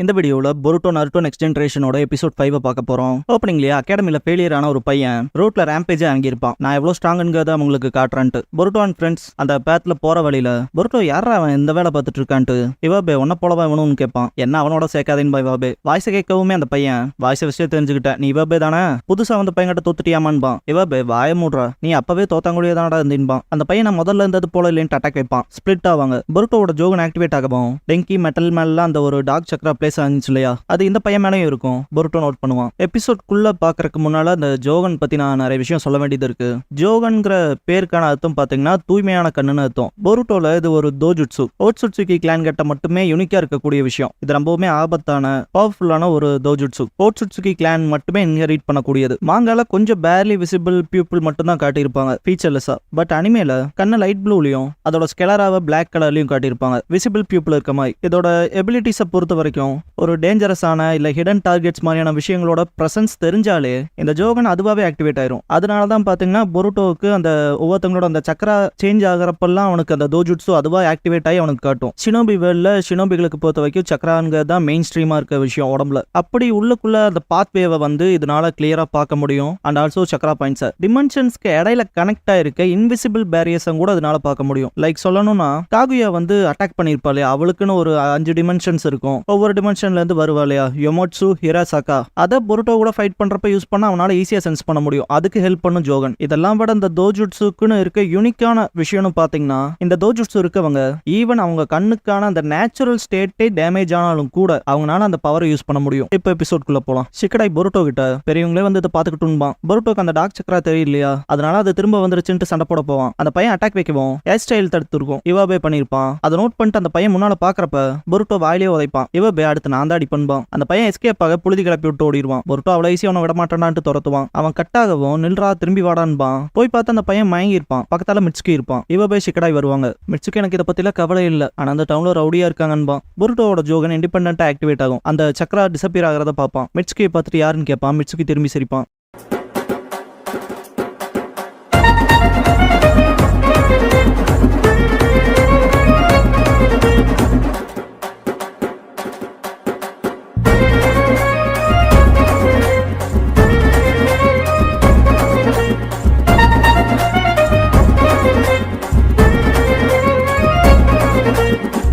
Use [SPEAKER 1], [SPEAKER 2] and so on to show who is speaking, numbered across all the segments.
[SPEAKER 1] இந்த வீடியோவில் பொருட்டோ Naruto next ஜென்ரேஷனோட episode 5 பார்க்க போறோம். ஓப்பனிங்லேயே அகாடமியில் ஃபெயிலியர் ஆன ஒரு பையன் ரோட்ல ரேம்பேஜ் அங்கிருப்பான். நான் எவ்வளோ ஸ்ட்ராங்குங்கிறத அவங்களுக்கு காட்டுறான்ட்டு பொருட்டோ அண்ட் ஃப்ரெண்ட்ஸ் அந்த பேத்ல போற வழியில பொருட்டோ யாரா அவன் இந்த வேலை பார்த்துட்டு இருக்கான்ட்டு இவாபே ஒன்ன போலவா இவனும் கேட்பான். என்ன அவனோட சேர்க்காதேன்னு இவாபே வாய்ஸை கேட்கவுமே அந்த பையன் வாய்ஸை விஷயம் தெரிஞ்சுக்கிட்ட நீ இவாபே தானே புதுசா வந்து பையன்கிட்ட தோத்துட்டியாமான்பான். இவாபே வாய மூடுறா நீ அப்பவே தோத்தாங்குடியதானடா இருந்தின்பான். அந்த பையன் நான் முதல்ல இருந்தது போல இல்லைன்னு அட்டாக் வைப்பான். ஸ்பிளிட் ஆவாங்க. பொருட்டோட ஜோகன் ஆக்டிவேட் ஆகவும் டெங்கி மெட்டல் மேல அந்த ஒரு டாக் சக்ரா இல்லையா அது இந்த பையன் மேலேயும் இருக்கும். பொருட்டோ நோட் பண்ணுவான். எபிசோட்குள்ள பாக்குறதுக்கு முன்னால அந்த ஜோகன் பத்தி நான் நிறைய விஷயம் சொல்ல வேண்டியது இருக்கு. ஜோகன்கிற பேருக்கான அர்த்தம் பாத்தீங்கன்னா தூய்மையான கண்ணுன்னு அர்த்தம். பொருட்டோல இது ஒரு தோஜுட்சு ஓட்சுட்சுகி கிளான் கிட்ட மட்டுமே யூனிக்கா இருக்கக்கூடிய விஷயம். இது ரொம்பவுமே ஆபத்தான பவர்ஃபுல்லான ஒரு தோஜுட்சு. ஓட்சுட்சுகி கிளான் மட்டுமே இன்ஹெரிட் பண்ணக்கூடியது. மாங்கால கொஞ்சம் பேர்லி விசிபிள் பியூப்பிள் மட்டும் தான் காட்டியிருப்பாங்க ஃபீச்சர்லெஸ்ஸா. பட் அனிமேல கண்ணை லைட் ப்ளூலையும் அதோட ஸ்கெலராவை பிளாக் கலர்லயும் காட்டியிருப்பாங்க விசிபிள் பியூப்பிள் இருக்க மாதிரி. இதோட எபிலிட்டிஸை பொறுத்த வரைக்கும் ஒரு டேஞ்சரஸான இல்ல ஹிடன் டார்கெட்ஸ் மாதிரியான விஷயங்களோட பிரசன்ஸ் தெரிஞ்சாலே இந்த ஜோகன் அதுவாவே ஆக்டிவேட் ஆயிரும். அதனால தான் பாத்தீங்கன்னா பொருட்டோவுக்கு அந்த ஒவ்வொருத்தங்களோட அந்த சக்கரா சேஞ்ச் ஆகிறப்பெல்லாம் அவனுக்கு அந்த தோஜுட்ஸு அதுவா ஆக்டிவேட் ஆகி அவனுக்கு காட்டும். ஷினோபி வேர்ல்ட்ல ஷினோபிகளுக்கு பொறுத்த வரைக்கும் சக்கராங்கிறது தான் மெயின் ஸ்ட்ரீமா இருக்க விஷயம் உடம்புல. அப்படி உள்ளுக்குள்ள அந்த பாத்வேவை வந்து இதனால கிளியரா பார்க்க முடியும். அண்ட் ஆல்சோ சக்கரா பாயிண்ட்ஸ் டிமென்ஷன்ஸ்க்கு இடையில கனெக்ட் ஆயிருக்க இன்விசிபிள் பேரியர்ஸை கூட அதனால பார்க்க முடியும். லைக் சொல்லணும்னா காகுயா வந்து அட்டாக் பண்ணிருப்பாளே அவளுக்குன்னு ஒரு 5 டிமென்ஷன்ஸ் இருக்கும். ஒவ்வொரு டிமென்ஷன்ல இருந்து வருவாளையா யொமோட்சு ஹிராசாகா அதை பொருட்டோ கூட ஃபைட் பண்றப்ப யூஸ் பண்ண அவனால ஈஸியா சென்ஸ் பண்ண முடியும். அதுக்கு ஹெல்ப் பண்ணும் ஜோகன். இதெல்லாம் விட இந்த தோஜுட்சுக்குன்னு இருக்க யூனிக்கான விஷயம்னு பாத்தீங்கன்னா இந்த தோஜுட்சு இருக்கவங்க ஈவன் அவங்க கண்ணுக்கான அந்த நேச்சுரல் ஸ்டேட்டே டேமேஜ் ஆனாலும் கூட அவங்களால அந்த பவரை யூஸ் பண்ண முடியும். இப்ப எபிசோட்குள்ள போலாம். ஷிகடாய் பொருட்டோ கிட்ட பெரியவங்களே வந்து இதை பாத்துக்கிட்டுன்பான். பொருட்டோக்கு அந்த டாக் சக்கரா தெரியலையா அதனால அது திரும்ப வந்துருச்சுன்னு சண்டை போட போவான். அந்த பையன் அட்டாக் வைக்கவும் ஹேர் ஸ்டைல் தடுத்துருக்கும். இவாபே பண்ணிருப்பான். அதை நோட் பண்ணிட்டு அந்த பையன் முன்னால பாக்குறப்ப பொருட்டோ வாயிலே உதைப்பான். இவாபே அடுத்து நான் தான் அடி பண்ணுவான். அந்த பையன் எஸ்கேப் ஆக புழுதி கிளப்பி விட்டு ஓடிடுவான். பொருட்டோ அவ்வளவு ஈஸியா அவனை விட மாட்டான்ட்டு துரத்துவான். அவன் கட்டாகவும் நில்றா திரும்பி வாடான்பான். போய் பார்த்து அந்த பையன் மயங்கி இருப்பான். பக்கத்தால மிட்சுகி இருப்பான். இவாபே ஷிகடாய் வருவாங்க. மிட்சுகி எனக்கு இதை பத்தில கவலை இல்ல ஆனா அந்த டவுன்ல ரவுடியா இருக்காங்கன்பான். பொருட்டோட ஜோகன் இண்டிபெண்டன்ட்டா ஆக்டிவேட் ஆகும். அந்த சக்கரா டிசப்பியர் ஆகிறத பார்ப்பான். மிட்சுகியை பார்த்துட்டு யாருன்னு கேட்பான். மிட்சுகி திரும்பி சிரிப்பான்.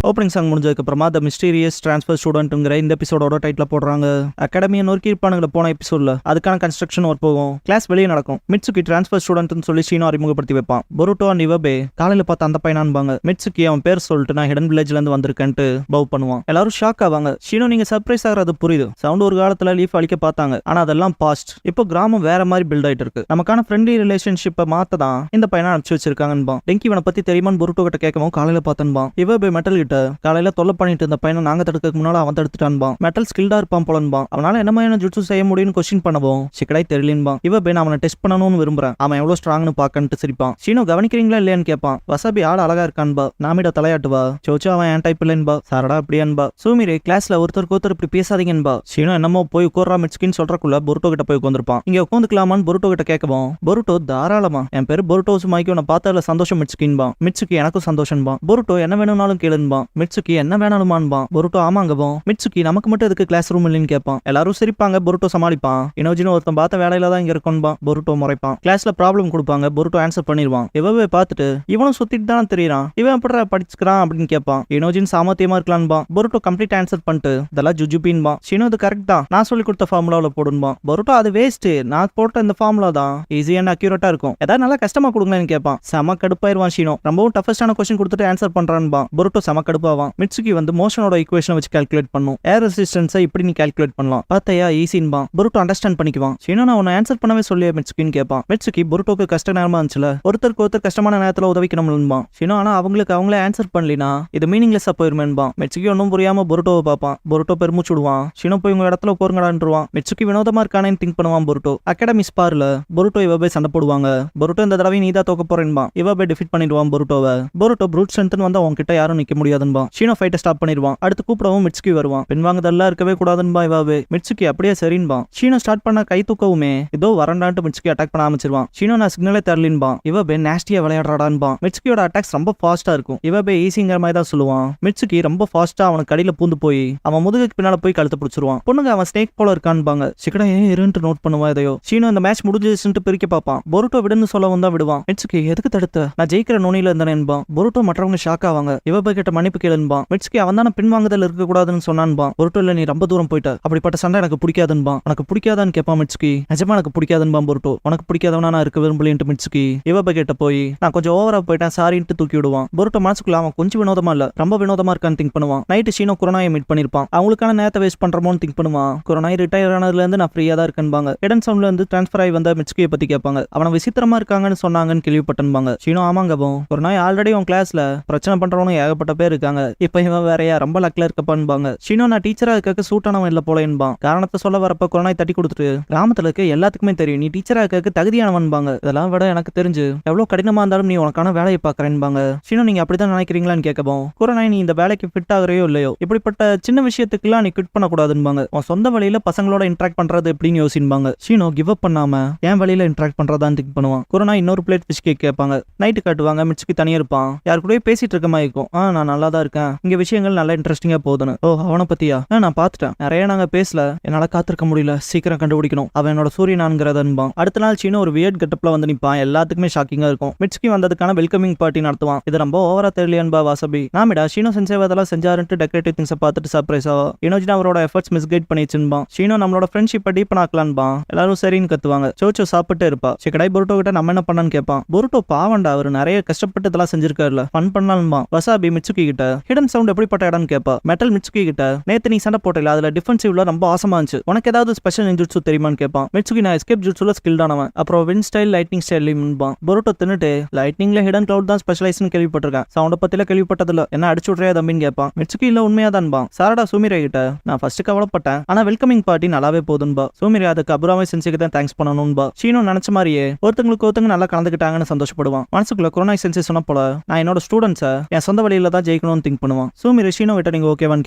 [SPEAKER 1] ஓப்பனிங் சாங் முடிஞ்சதுக்கு அப்புறமா த மிஸ்டீரியஸ் ட்ரான்ஸ்ஃபர் ஸ்டூடெண்ட்ங்கிற இந்த எபிசோடோட டைட்டில் போடுறாங்க. அகாடமியை நோக்கி இருப்பானுங்கள போன எபிசோட்ல அதுக்கான கன்ஸ்ட்ரக்ஷன் ஒர்க் போகும். கிளாஸ் வெளியே நடக்கும். மிட்சுகி ட்ரான்ஸ்ஃபர் ஸ்டூடெண்ட்னு சொல்லி ஷீனோ அறிமுகப்படுத்தி வைப்பான். பொருட்டோ அண்ட் இவாபே காலையில பார்த்து அந்த பையனான்பாங்க. மிட்சுகி அவன் பேர் சொல்லிட்டு நான் ஹிடன் வில்லேஜ்ல இருந்து வந்திருக்கேன்ட்டு பவ் பண்ணுவான். எல்லாரும் ஷாக் ஆவாங்க. ஷீனோ நீங்க சர்ப்ரைஸ் ஆகிறது புரியுது. சவுண்ட் ஒரு காலத்துல லீஃப் அழிக்க பார்த்தாங்க ஆனா அதெல்லாம் பாஸ்ட். இப்போ கிராமம் வேற மாதிரி பில்ட் ஆயிட்டு இருக்கு. நமக்கான ஃப்ரெண்ட்லி ரிலேஷன்ஷிப்பை மாத்த தான் இந்த பையனை அனுப்பிச்சு வச்சிருக்காங்கன்பான். டெங்கி இவனை பத்தி தெரியுமான்னு பொருட்டோ கிட்ட கேட்கவும் காலையில பார்த்தன்பான். இவாபே மெட்டல் கிட்ட காலையில தொல்லை பண்ணிட்டு இருந்த பையனை நாங்க தடுக்கிறதுக்கு முன்னால அவன் தடுத்துட்டான்பான். மெட்டல் ஸ்கில்டா இருப்பான் போலன்பான். அவனால என்ன மாதிரியான ஜுட்சு செய்ய முடியும்னு கொஸ்டின் பண்ணவும் ஷிகடாய் தெரியலன்பான். இவாபே நான் அவனை டெஸ்ட் பண்ணணும்னு விரும்புறேன். அவன் எவ்வளவு ஸ்ட்ராங்னு பாக்கன்ட்டு சிரிப்பான். ஷீனோ கவனிக்கிறீங்களா இல்லையான்னு கேட்பான். வசாபி ஆள் அழகா இருக்கான்பா. நாமிட தலையாட்டுவா. சோச்சா அவன் என் டைப் இல்லைன்பா. சாரடா அப்படியான்பா. சூமிரே கிளாஸ்ல ஒருத்தருக்கு இப்படி பேசாதீங்கன்பா. ஷீனோ என்னமோ போய் உட்கார்றா மிட்சுகின்னு சொல்றக்குள்ள பொருட்டோ கிட்ட போய் உட்காந்துருப்பான். இங்க உட்காந்துக்கலாமான்னு பொருட்டோ கிட்ட கேட்கவும் பொருட்டோ தாராளமா என் பேரு பொருட்டோ சுமாய்க்கு நான் பார்த்ததுல சந்தோஷம் மிட்சுகின்பா. மிட்சுகி எனக்கும் சந்தோஷம்பா. பொருட்டோ என்ன வேணும்னாலும் கேளுன்பான். மிட்சுகி என்ன வேணாலுமான்பா. பொருட்டோ ஆமாங்கபோ. மிட்சுகி நமக்கு மட்டும் எதுக்கு கிளாஸ் ரூம் இல்லைன்னு கேட்பான். எல்லாரும் சிரிப்பாங்க. பொருட்டோ சமாளிப்பான். இனோஜின்னு ஒருத்தன் பார்த்த வேலையில தான் இங்க இருக்கும்பா. பொருட்டோ முறைப்பான். கிளாஸ்ல ப்ராப்ளம் கொடுப்பாங்க. பொருட்டோ ஆன்சர் பண்ணிடுவான். இவவே பார்த்துட்டு இவனும் சுத்திட்டு தானே தெரியறான். இவன் எப்படி படிச்சுக்கிறான் அப்படின்னு கேட்பான். இனோஜின் சாமர்த்தியமா இருக்கலான்பா. பொருட்டோ கம்ப்ளீட் ஆன்சர் பண்ணிட்டு இதெல்லாம் ஜுஜுபின்பா. ஷீனோ இது கரெக்ட் தான். நான் சொல்லி கொடுத்த ஃபார்முலாவில் போடுன்பா. பொருட்டோ அது வேஸ்ட். நான் போட்ட இந்த ஃபார்முலா தான் ஈஸி அண்ட் அக்யூரேட்டா இருக்கும். ஏதாவது நல்லா கஷ்டமா கொடுங்களேன்னு கேட்பான். செம கடுப்பாயிருவான் ஷீனோ. ரொம்பவும் டஃபஸ்டான கொஸ்டின் கொடுத்துட்டு ஆன்சர் பண்றான்பா. பொருட்டோ செம கடுப்பாவான். மிட்சுகி வந்து மோஷனோட ஈக்குவேஷன் வச்சு கால்குலேட் பண்ணும். ஏர் ரெசிஸ்டன்ஸை இப்படி நீ கால்குலேட் பண்ணலாம். பார்த்தையா ஈஸின்பா. பொருட்டோ அண்டர்ஸ்டாண்ட் பண்ணிக்குவான். ஷீனோ நான் உன்னை ஆன்சர் பண்ணவே சொல்லியே மிட்சுகின்னு கேட்பான். மிட்சுகி பொருட்டோக்கு கஷ்ட நேரமா இருந்துச்சுல ஒருத்தருக்கு ஒருத்தர் கஷ்டமான நேரத்துல உதவிக்கணும்னுபான். ஷீனோ ஆனா அவங்களே ஆன்சர் பண்ணலினா இது மீனிங்லெஸ்ஸா போயிருமேன்பான். மிட்சுகி ஒன்னும் புரியாம பொருட்டோவை பார்ப்பான். பொருட்டோ பெருமூச்சு விடுவான். ஷீனோ போய் உங்க இடத்துல உட்காருங்கடான்றுவான். மிட்சுகி வினோதமா இருக்கானேன்னு திங்க் பண்ணுவான். பொருட்டோ அகாடமி ஸ்பார்ல பொருட்டோ இவாபே சண்டை போடுவாங்க. பொருட்டோ இந்த தடவை நீ தான் தோக்க போறேன்பான். இவாபே டிஃபீட் பண்ணிடுவான் பொருட்டோவை. பொருட்டோ ப்ரூட் ஸ்ட்ரென்த்னு வந்து அவங்க கிட்ட யாரும் நிக்க முடியாதுன்னு இருக்குன்பா. ஷீனோ ஃபைட்டை ஸ்டாப் பண்ணிடுவான். அடுத்து கூப்பிடவும் மிட்சுகி வருவான். பின்வாங்குதெல்லாம் இருக்கவே கூடாதுன்பா இவாவே. மிட்சுகி அப்படியே சரின்பா. ஷீனோ ஸ்டார்ட் பண்ண கை தூக்கவுமே இதோ வரண்டான்ட்டு மிட்சுகி அட்டாக் பண்ண ஆரம்பிச்சிருவான். ஷீனோ நான் சிக்னலே தரலின்பா. இவாபே நாஸ்டியா விளையாடுறாடான்பா. மிட்சுகியோட அட்டாக்ஸ் ரொம்ப ஃபாஸ்டா இருக்கும். இவாபே ஈஸிங்கிற மாதிரி தான் சொல்லுவான். மிட்சுகி ரொம்ப ஃபாஸ்டா அவனுக்கு கடியில பூந்து போய் அவன் முதுகுக்கு பின்னால போய் கழுத்து பிடிச்சிருவான். பொண்ணுங்க அவன் ஸ்னேக் போல இருக்கான்பாங்க. சிக்கடா ஏன் இருன்னு நோட் பண்ணுவான். இதையோ ஷீனோ இந்த மேட்ச் முடிஞ்சிச்சுட்டு பிரிக்க பார்ப்பான். பொருட்டோ விடுன்னு சொல்ல வந்தா விடுவான். மிட்சுகி எதுக்கு தடுத்த, நான் ஜெயிக்கிற நோனியில இருந்தேன்பா. பொருட்டோ மற்றவங்க ஷாக் ஆவாங்க. இவாபே கிட்ட மன்னிப்பு கேளுன்பா. மிட்சுகி அவன் தானே பின்வாங்குதல் இருக்க கூடாதுன்னு சொன்னான்பா. பொருட்டோ இல்ல நீ ரொம்ப தூரம் போயிட்ட, அப்படிப்பட்ட சண்டை எனக்கு பிடிக்காதுன்பா. உனக்கு பிடிக்காதான்னு கேட்பான் மிட்சுகி. நிஜமா எனக்கு பிடிக்காதுன்பா பொருட்டோ. உனக்கு பிடிக்காதவனா நான் இருக்க விரும்பலின்ட்டு மிட்சுகி இவாபே கிட்ட போய் நான் கொஞ்சம் ஓவரா போயிட்டேன் சாரின்ட்டு தூக்கி விடுவான். பொருட்டோ மனசுக்குள்ள அவன் கொஞ்சம் வினோதமா இல்ல ரொம்ப வினோதமா இருக்கான்னு திங்க் பண்ணுவான். நைட்டு ஷீனோ குரோனாயை மீட் பண்ணிருப்பான். அவங்களுக்கான நேரத்தை வேஸ்ட் பண்றமோன்னு திங்க் பண்ணுவான். குரோனாய் ரிட்டையர் ஆனதுல இருந்து நான் ஃப்ரீயா தான் இருக்கேன்பாங்க. ஹிடன் சவுண்ட்ல இருந்து டிரான்ஸ்ஃபர் ஆகி வந்த மிட்சுகியை பத்தி கேட்பாங்க. அவனை விசித்திரமா இருக்காங்கன்னு சொன்னாங்கன்னு கேள்விப்பட்டன்பாங்க. ஷீனோ ஆமாங்கவும் குரோனாய் ஆல்ரெடி உன் கிளாஸ்ல பிரச்சனை பண்றவனும் ஏகப்பட்ட பேர் இருக்காங்க. இப்ப இவன் வேறையா ரொம்ப லக்ல இருக்கப்பான்பாங்க. ஷீனோ நான் டீச்சரா இருக்க சூட்டானவன் இல்ல போல என்பான். காரணத்தை சொல்ல வரப்ப குரோனாய் தட்டி கொடுத்துட்டு கிராமத்துல இருக்க எல்லாத்துக்குமே தெரியும் நீ டீச்சரா இருக்க தகுதியானவன்பாங்க. இதெல்லாம் விட எனக்கு தெரிஞ்சு எவ்வளவு கடினமா இருந்தாலும் நீ உனக்கான வேலையை பாக்குறேன்பாங்க. ஷீனோ நீங்க அப்படிதான் நினைக்கிறீங்களான்னு கேட்கவும் குரோனாய் நீ இந்த வேலைக்கு ஃபிட் ஆகுறையோ இல்லையோ இப்படிப்பட்ட சின்ன விஷயத்துக்குலாம் நீ குவிட் பண்ண கூடாதுன்பாங்க. உன் சொந்த வழியில பசங்களோட இன்டராக்ட் பண்றது எப்படின்னு யோசிப்பாங்க. ஷீனோ கிவ் அப் பண்ணாம என் வழியில இன்டராக்ட் பண்றதான்னு திங்க் பண்ணுவான். குரோனாய் இன்னொரு பிளேட் ஃபிஷ் கேக் கேட்பாங்க. நைட்டு காட்டுவாங்க. மிட்சுகி தனியா இருப்பான். யாரு கூட பேசிட்டு இருக்க மாதிரி இருக்கும். நான் நல்லா தான் இருக்கேன், இங்க விஷயங்கள் நல்லா இன்ட்ரெஸ்டிங்கா போகுதுன்னு. ஓ அவனை பத்தியா நான் பாத்துட்டேன், நிறைய நாங்க பேசல, என்னால காத்திருக்க முடியல, சீக்கிரம் கண்டுபிடிக்கணும், அவன் என்னோட சூரியனான்ங்கிறதன்பான். அடுத்த நாள் ஷீனோ ஒரு வியர்ட் கெட்டப்ல வந்து நிப்பான். எல்லாத்துக்குமே ஷாக்கிங்கா இருக்கும். மிட்சுகி வந்ததுக்கான வெல்கமிங் பார்ட்டி நடத்துவான். இது ரொம்ப ஓவரா தெரியலையன்பா வாசபி. நாமிடா ஷீனோ சென்சே அதெல்லாம் செஞ்சாருன்ட்டு டெக்கரேட்டிவ் திங்ஸை பார்த்துட்டு சர்ப்ரைஸ் ஆகும். இனோஜினா அவரோட எஃபர்ட்ஸ் மிஸ்கைட் பண்ணிச்சுன்பான். ஷீனோ நம்மளோட ஃப்ரெண்ட்ஷிப்பை டீப்பன் ஆக்கலான்பான். எல்லாரும் சரின்னு கத்துவாங்க. சோச்சோ சாப்பிட்டு இருப்பா. சிக்கடாய் பொருட்டோ கிட்ட நம்ம என்ன பண்ணான்னு கேட்பான். பொருட்டோ பாவண்டா, அவர் நிறைய கஷ்டப்பட்டு இதெல்லாம் செஞ்சிருக்காருல, ஃபன் பண்ணலான்பா. வசாபி மிட்சுகி கிட்ட ஹிடன் சவுண்ட் எப்படிப்பட்ட இடம்னு கேட்பா. மெட்டல் மிட்சுகி கிட்ட நேத்து நீ சண்டை போட்டல அதுல டிஃபென்சிவ்ல ரொம்ப ஆசமா இருந்துச்சு, உனக்கு ஏதாவது ஸ்பெஷல் நிஞ்சுட்சு தெரியுமான்னு கேட்பான். மிட்சுகி நான் எஸ்கேப் ஜுட்சுல ஸ்கில்டானவன், அப்புறம் வின் ஸ்டைல் லைட்னிங் ஸ்டைல்பான். பொருட்டோ தின்னுட்டு லைட்னிங்ல ஹிடன் கிளவுட் தான் ஸ்பெஷலைஸ்னு கேள்விப்பட்டிருக்கேன், சவுண்ட பத்தில கேள்விப்பட்டதில்ல, என்ன அடிச்சு விட்றியா தம்பின்னு கேட்பான். மிட்சுகி இல்ல உண்மையா தான்பான். சாரடா சூமிரே கிட்ட நான் ஃபர்ஸ்ட் கவலைப்பட்டேன், ஆனா வெல்கமிங் பார்ட்டி நல்லாவே போதுன்பா. சூமிரே அதுக்கு அபுராமே சென்சேக்கு தான் தேங்க்ஸ் பண்ணணும்பா. ஷீனோ நினைச்ச மாதிரியே ஒருத்தங்க நல்லா கலந்துக்கிட்டாங்கன்னு சந்தோஷப்படுவான். மனசுக்குள்ள குரோனாய் சென்சே சொன்ன போல நான் என்னோட ஸ்டூடெண்ட்ஸை என் சொந்த வழியில தான் ஜெயிக்கணும்னு திங்க் பண்ணுவான். சூமிரே ஷீனோ கிட்ட நீங்க ஓகேவான்னு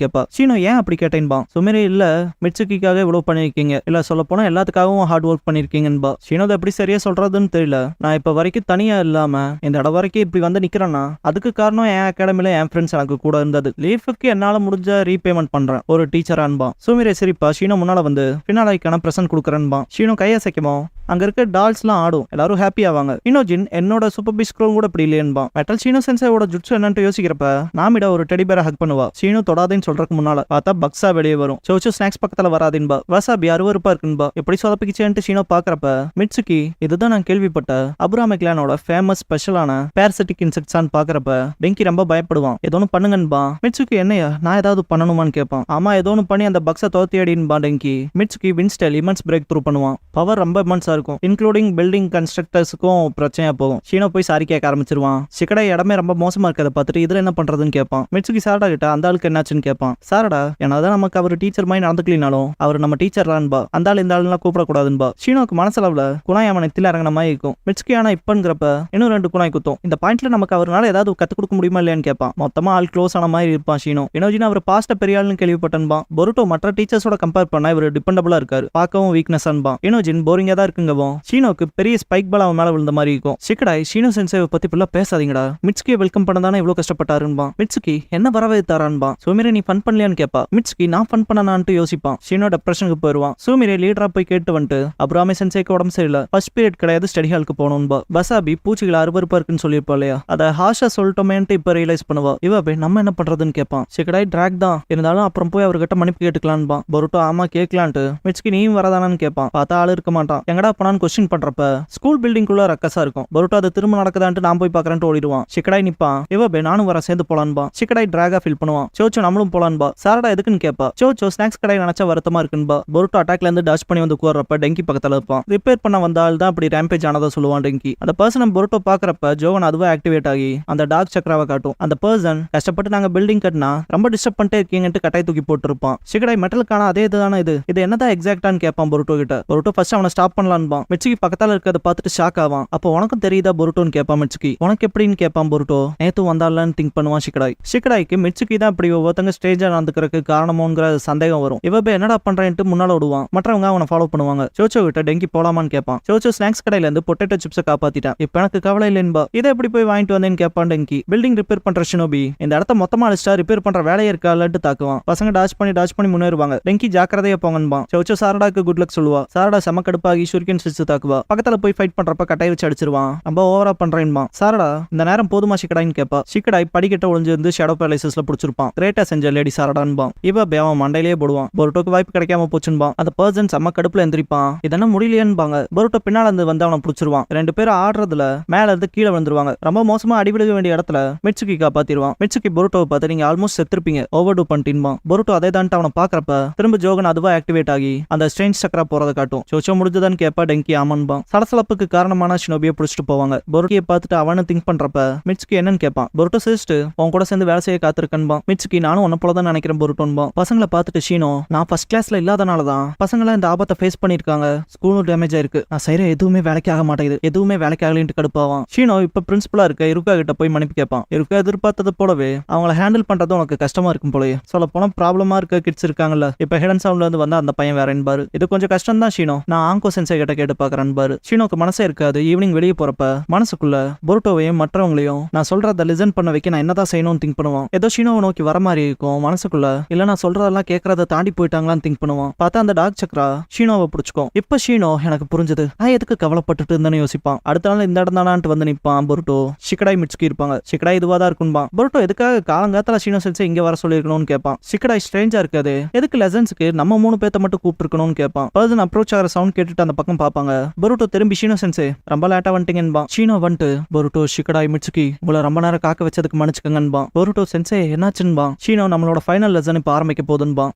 [SPEAKER 1] கேட்பா. ஷீனோ ஏன் அப்படி கேட்டேன்பா. சூமிரே இல்ல மிட்சுகிக்காக இவ்வளவு பண்ணிருக்கீங்க, இல்ல சொல்ல போனா எல்லாத்துக்காகவும் ஹார்ட் ஒர்க் பண்ணிருக்கீங்கன்பா. ஷீனோ எப்படி சரியா சொல்றதுன்னு தெரியல, நான் இப்ப வரைக்கும் தனியா இல்லாம இந்த இடம் வரைக்கும் இப்படி வந்து நிக்கிறேன்னா அதுக்கு காரணம் என் அகாடமில என் ஃப்ரெண்ட்ஸ் எனக்கு கூட இருந்தது. லீஃபுக்கு என்னால முடிஞ்ச ரீபேமெண்ட் பண்றேன் ஒரு டீச்சர் அன்பா. சூமிரே சரிப்பா. ஷீனோ முன்னால வந்து பின்னாலைக்கான பிரசன்ட் கொடுக்குறேன்பா. ஷீனோ கையசைக்குமோ அங்க இருக்க டால்ஸ்லாம் ஆடும், எல்லாரும் ஹாப்பி ஆவாங்க. இனோஜின் என்னோட சூப்பர் பீஸ் க்ரோன் கூட இப்படி இல்லையன்பா. மெட்டல் ஷீனோ சென்சேவோட ஜுட்சு என்னன்னு யோசிக்கிறப்ப நாமிடா ஒரு டெடி பேரை ஹக் பண்ணுவா. ஷீனோ தொடாதேன்னு சொல்றதுக்கு முன்னால பார்த்தா பக்ஸா வெளியே வரும். சோச்சு ஸ்நாக்ஸ் பக்கத்துல வராதின்பா. வசாபி அருவருப்பா இருக்குன்பா. எப்படி சொதப்பிக்கிச்சேன்ட்டு ஷீனோ பாக்குறப்ப மிட்சுகி இதுதான் நான் கேள்விப்பட்ட அபுராமே கிளானோட ஃபேமஸ் ஸ்பெஷலான பேரசிட்டிக் இன்செக்ட்ஸான்னு பாக்குறப்ப டெங்கி ரொம்ப பயப்படுவான். ஏதோன்னு பண்ணுங்கன்பா. மிட்சுகி என்னையா நான் ஏதாவது பண்ணணுமான்னு கேட்பான். ஆமா ஏதோன்னு பண்ணி அந்த பக்ஸை தோத்தி அடின்பா டெங்கி. மிட்சுகி வின்ஸ்டைல் இமன்ஸ் பிரேக் த்ரூ பண்ணுவான். பவர் ரொம்ப இமன்ஸா இருக்கும். இன்க்ளூடிங் பில்டிங் கன்ஸ்ட்ரக்டர்ஸுக்கும் பிரச்சனையா போகும். ஷீனோ போய் சாரி கேட்க ஆரம்பிச்சிருவான். சிக்கடா இடமே ரொம்ப மோசமா இருக்கிறத பார்த்துட்டு இதுல என்ன பண்றதுன்னு கேட்பான். மிட்சுகி சாரடா கிட்ட அந்த ஆளுக்கு என்னாச்சுன்னு கேட்பான். சாரடா என்னதான் நமக்கு அவர் டீச்சர் மாதிரி நடந்துக்கலினாலும் அவர் நம்ம டீச்சர் தான்பா, அந்த ஆள் இந்த ஆளுலாம் கூப்பிடக்கூடாதுன்பா. ஷீனோக்கு மனசளவுல குணாய் அவன் நெத்தில இறங்கின மாதிரி இருக்கும். மிட்சுகி ஆனா இப்பங்கிறப்ப இன்னும் 2 குணாய் குத்தும். இந்த பாயிண்ட்ல நமக்கு அவரால் ஏதாவது கத்துக் கொடுக்க முடியுமா இல்லையான்னு கேட்பான். மொத்தமா ஆள் க்ளோஸ் ஆன மாதிரி இருப்பான் ஷீனோ. இனோஜினா அவர் பாஸ்ட பெரிய ஆளுன்னு கேள்விப்பட்டன்பா. பொருட்டோ மற்ற டீச்சர்ஸோட கம்பேர் பண்ணா இவர் டிபெண்டபிளா இருக்காரு, பார்க்கவும் வீக்னஸ் அன்பா. இனோஜின் போரிங்கா தான் இருக்குங்கவும் ஷீனோக்கு பெரிய ஸ்பைக் பால் அவன் மேல விழுந்த மாதிரி இருக்கும். சிக்கடாய் ஷீனோ சென்சேவை பத்தி ஃபுல்லா பேசாதீங்கடா, மிட்சுகியை வெல்கம் பண்ண தானே இவ்வளவு கஷ்டப்பட்டாருன்பா. மிட்சுகி என்ன வரவேற்றாரான்பா. சூமிரே நீ ஃபன் பண்ணலையான்னு கேட்பா. மிட்சுகி நான் ஃபன் பண்ணனான்ட்டு யோசிப்பான். ஷீனோ டிப்ரெஷனுக்கு போயிருவான். சூமிரே லீடரா போய் கேட்டு வந்துட்டு அபுராமே சென்சேக்கு உடம்பு சரியில்லை, ஃபர்ஸ்ட் பீரியட் கிடையாது ஸ்டடி ஹாலுக்கு போகணும்பா. வசாபி பூச்சிகள் அருவருப்பா இருக்குன்னு சொல்லியிருப்பா இல்லையா, அதை ஹாஷா சொல்லிட்டோமேன்ட்டு இப்ப ரியலைஸ் பண்ணுவா. இவ போய் நம்ம என்ன பண்றதுன்னு கேட்பான். சிக்கடாய் டிராக் தான் இருந்தாலும் அப்புறம் போய் அவர்கிட்ட மன்னிப்பு கேட்டுக்கலான்பா. பொருட்டோ ஆமா கேட்கலான்ட்டு. மிட்சுகி நீயும் வரதானான்னு கேட்பான். பார்த்தா ஆளு இருக்க மாட்டான். எங்கடா போனான்னு கொஸ்டின் பண்றப்ப ஸ்கூல் பில்டிங் குள்ள ரக்கஸா இருக்கும். பொருட்டோ அது திரும்ப நடக்குதான்ட்டு நான் போய் பாக்குறேன்ட்டு ஓடிடுவான். சிக்கடாய் நிப்பான். இவ போய் நானும் வர சேர்ந்து போலான்பா. சிக்கடாய் டிராகா ஃபீல் பண்ணுவான். சோச்சோ நம்மளும் போலான்பா. சாரடா எதுக்குன்னு கேட்பா. சோச்சோ ஸ்நாக்ஸ் கடை நினைச்சா வருத்தமா இருக்குன்பா. பொருட்டோ அட்டாக்ல இருந்து டாஷ் பண்ணி வந்து கூறப்ப டெங்கி பக்கத்துல இருப்பான். ரிப்பேர் பண்ண வந்த ஆள் தான் அப்படி ரேம்பேஜ் ஆனதா சொல்லுவான் டெங்கி. அந்த பர்சன் பொருட்டோ பாக்குறப்ப ஜோவன் அதுவே ஆக்டிவேட் ஆகி அந்த டார்க் சக்கராவை காட்டும். அந்த பர்சன் கஷ்டப்பட்டு நாங்க பில்டிங் கட்டினா ரொம்ப டிஸ்டர்ப் பண்ணிட்டே இருக்கீங்கன்ட்டு கட்டாய் தூக்கி போட்டுருப்பான். சிக்கடாய் மெட்டலுக்கான அதே இதுதானே இது என்னதான் எக்ஸாக்டான்னு கேட்பான் பொருட்டோ கிட்ட. பொருட்டோ ஃபர்ஸ்ட் அவனை ஸ்டாப் பண்ணலான்பா. அன்பான். மிட்சுகி பக்கத்தால இருக்கிறத பார்த்துட்டு ஷாக் ஆவான். அப்போ உனக்கும் தெரியுதா பொருட்டோன்னு கேட்பான் மிட்சுகி. உனக்கு எப்படின்னு கேட்பான் பொருட்டோ. நேத்து வந்தாலன்னு திங்க் பண்ணுவான் ஷிகடாய். ஷிகடாய்க்கு மிட்சுகி தான் இப்படி ஒவ்வொருத்தங்க ஸ்டேஜா நடந்துக்கிறதுக்கு காரணமோங்கிற சந்தேகம் வரும். இவபே என்னடா பண்றேன்ட்டு முன்னால விடுவான். மற்றவங்க அவனை ஃபாலோ பண்ணுவாங்க. சோச்சோ கிட்ட டெங்கி போலாமான்னு கேட்பான். சோச்சோ ஸ்நாக்ஸ் கடையில இருந்து பொட்டேட்டோ சிப்ஸை காப்பாத்திட்டான். இப்ப எனக்கு கவலை இல்லைன்பா. இதை எப்படி போய் வாங்கிட்டு வந்தேன்னு கேட்பான் டெங்கி. பில்டிங் ரிப்பேர் பண்ற ஷினோபி இந்த இடத்த மொத்தமா அழிச்சா ரிப்பேர் பண்ற வேலையை இருக்காலட்டு தாக்குவான். பசங்க டாச் பண்ணி முன்னேறுவாங்க. டெங்கி ஜாக்கிரதையா போங்கன்பான். சோச்சோ சாரடாக்கு குட் லக் சொல்லுவா. சாரடா செம கடுப்பாகி ஷூரிகன் ஸ்விட்ச் தாக்குவா. பக்கத்துல போய் ஃபைட் பண்றப்ப கட்டாய் வச்சு அடிச்சிருவான். ரொம்ப ஓவரா பண்றேன்பான். சாரடா இந்த நேரம் போதுமா ஷிகடாய்னு கேட்பா. ஷிகடாய் படிக்கட்ட ஒளிஞ்சிருந்து ஷேடோ பேரலைசஸ்ல புடிச்சிருப்பான். கிரேட்டா செஞ்ச லேடி சாரடான்பான். இவ அவன் மண்டையிலேயே போடுவான். பொருட்டோக்கு வாய்ப்பு கிடைக்காம போச்சுன்பான். அந்த பர்சன் செம்ம கடுப்புல எந்திரிப்பான். இதெல்லாம் முடியலையேன்பாங்க. பொருட்டோ பின்னால இருந்து வந்து அவனை புடிச்சிருவான். ரெண்டு பேரும் ஆடுறதுல மேல இருந்து கீழே விழுந்துருவாங்க. ரொம்ப மோசமா அடிவிழுக வேண்டிய இடத்துல மிட்சுகி காப்பாத்திடுவான். மிட்சுகி பொருட்டோவை பார்த்து நீங்க ஆல்மோஸ்ட் செத்துருப்பீங்க, ஓவர் டூ பண்ணிட்டீன்பான். பொருட்டோ அதே தான் அவனை பாக்குறப்ப திரும்ப ஜோகன் அதுவா ஆக்டிவேட் ஆகி அந்த ஸ்ட்ரேஞ்ச் சக்கரா போறதை காட்டும். சோச்சோ முடிஞ்சதான்னு கேப்பா டெங்கி ஆமன்பான். சலசலப்புக்கு காரணமான ஷினோபியை பிடிச்சிட்டு போவாங்க. பொருட்டியை பார்த்துட்டு அவனு திங்க் பண்றப்ப மிட்சுகி என்னன்னு கேட்பான். பொருட்டோ சிஸ்ட் உன் கூட சேர்ந்து வேலை செய்ய காத்திருக்கன்பான். மிட்சுகி நானும் உன்ன போலதான் நினைக்கிறேன் பொருட்டோன்பான். பசங்களை பார்த்துட்டு ஷீனோ நான் ஃபர்ஸ்ட் கிளாஸ்ல இல்லாதனாலதான் பசங்களா இந்த ஆபத்தை ஃபேஸ் பண்ணிருக்காங்க. ஸ்கூலும் டேமேஜ் ஆயிருக்கு. நான் செய்யற எதுவுமே வேலைக்கு ஆக மாட்டேங்குது. எதுவுமே வேலைக்கு ஆகலின்ட்டு கடுப்பாவான். ஷீனோ இப்ப பிரின்சிபலா இருக்க இருக்கா கிட்ட போய் மன்னிப்பு கேட்பான். இருக்கா எதிர்பார்த்தது போலவே அவங்கள ஹேண்டில் பண்றது உனக்கு கஷ்டமா இருக்கும் போலயே. சொல்ல போனா ப்ராப்ளமா இருக்க கிட்ஸ் இருக்காங்கல்ல. இப்ப ஹிடன் சவுண்ட்ல இருந்து வந்தா அந்த பையன் வேறேன்னு பாரு. இது கொஞ்சம் கஷ்டம் தான் ஷீனோ. நான் ஆங்கோ சென்சை கிட்ட கேட்டு பாக்குறேன்னு பாரு. ஷீனோக்கு மனசே இருக்காது. ஈவினிங் வெளியே போறப்ப மனசுக்குள்ள பொருட்டோவையும் மற்றவங்களையும் நான் சொல்றத லிசன் பண்ண வைக்க நான் என்னதான் செய்யணும்னு திங்க் பண்ணுவான். ஏதோ ஷீனோவை நோக்கி வர மாதிரி இருக்கும் மனசுக்குள்ள. இல்ல நான் சொல்றதெல்லாம் கேட்கறத தாண்டி போயிட்டாங்களான்னு திங்க் பண்ணுவான். பார்த்தா அந்த டாக் சக்ரா ஷீனோவை பிடிச்சுக்கும். இப்ப ஷீனோ எனக்கு புரிஞ்சது, நான் எதுக்கு கவலைப்பட்டுட்டு இருந்தேன்னு யோசிப்பான். அடுத்த நாள் இந்த இடம் தானான்ட்டு வந்து நிப்பான். பொருட்டோ ஷிகடாய் மிட்சுகி இருப்பாங்க. ஷிகடாய் இதுவா தான் இருக்கும்பா. பொருட்டோ எதுக்காக காலங்காத்தால ஷீனோ சென்சை இங்க வர சொல்லிருக்கணும்னு கேட்பான். ஷிகடாய் ஸ்ட்ரேஞ்சா இருக்காது, எதுக்கு லெசன்ஸ்க்கு நம்ம 3 பேத்த மட்டும் கூப்பிட்டு இருக்கணும்னு கேட்பான். பர்சன் அப்ரோச் ஆகிற சவுண்ட் கேட்டுட்டு அந்த பக்கம் பாப்பாங்க. பொருட்டோ திரும்பி ஷீனோ சென்சே ரொம்ப லேட்டா வந்துட்டீங்கன்பா. ஷீனோ வந்துட்டு பொருட்டோ ஷிகடாய் மிட்சுகி உங்களை ரொம்ப நேரம் காக்க வச்சதுக்கு மன்னிச்சுக்கங்கன்பா. பொருட்டோ சென்சே என்னாச்சுன்பா. ஷீனோ நம்மளோட ஃபைனல் லெசன் இப்ப ஆரம்பிக்க போதுன்பா.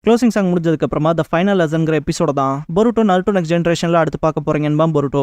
[SPEAKER 1] க்ளோசிங் சாங் முடிஞ்சதுக்கு அப்புறமா த ஃபைனல் லெசன்ங்கிற எபிசோட தான் பொருட்டோ நருட்டோ நெக்ஸ்ட் ஜெனரேஷன்ல அடுத்து பார்க்க போறீங்கன்னு பொருட்டோ.